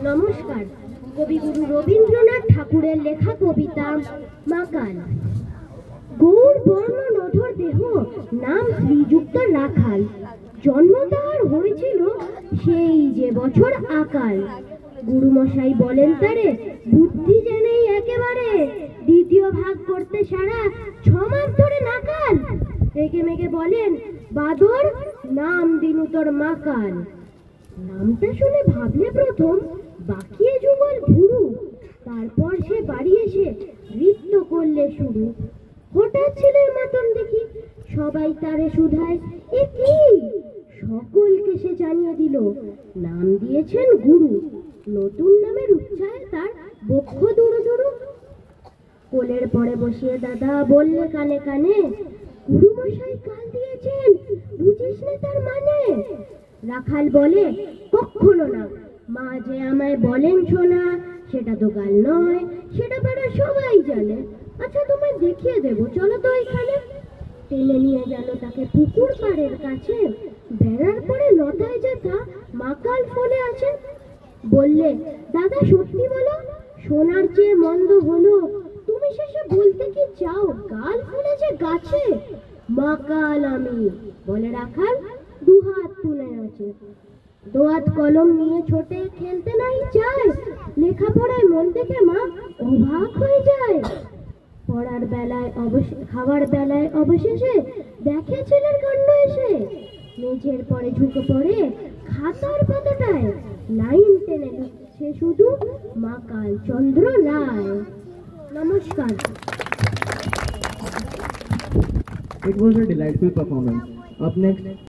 নমস্কার। কবিগুরু রবীন্দ্রনাথ ঠাকুরের লেখা কবিতা মাকাল। গৌর বর্ণ নধর দেহ, নাম শ্রীযুক্ত রাখাল। জন্ম তাহার হয়েছিল সেই যে বছর আকাল। গুরুমশাই বলেন তারে, বুদ্ধি যে নেই একেবারে, দ্বিতীয় ভাগ করতে সারা 6 মাস ধরে নাকাল। রেগে মেগে বলেন, বাদর নাম দিনু তোর মাকাল। নামটা শুনে ভাবলে প্রথম, বাকিয়ে যুগল ভুরু। তারপর সে বাড়ি এসে নৃত্য করলে শুরু। হঠাৎ ছেলের মতন দেখি সবাই তারে শুধায়, এ কি? সকলকে সে জানিয়ে দিল, নাম দিয়েছেন গুরু। নতুন নামের উচ্চায় তার বক্ষ দুরু দুরু। কোলের পরে বসিয়ে দাদা বললে কানে কানে, গুরুমশাই কাল দিয়েছেন, বুঝিস না তার মানে? রাখাল বলে, কখনো না, মা যে আমায় বলেন শোনা, সেটা তো গাল নয়, সেটা পাড়া সবাই জানে। আচ্ছা তোমায় দেখিয়ে দেবো, চলো তো এখানে। টেনে নিয়ে গেল তাকে পুকুর পাড়ের কাছে। বেড়ার পরে লতায় যেথা মাকাল ফলে আছে। বললে, দাদা সত্যি বলো, সোনার চেয়ে মন্দ হলো? তুমি শেষে বলতে কি চাও, গাল ফুলেছে গাছে? মাকাল আমি, বলে রাখাল, দুহাত তুলে আছে। দোয়াত কলম নিয়ে ছোটে খেলতে নাই চায়, লেখাপড়ায় মন থেকে মা অবাক হয়ে যায়। পড়ার বেলায় খাওয়ার বেলায় অবশেষে দেখে ছেলের কাণ্ড এসে। মেঝের পরে ঝুঁকে পড়ে খাতার পাতাটায়, লাইন টেনে লিখছে শুধু মাকাল চন্দ্র রায়। নমস্কার। It was a delightful performance. Up next,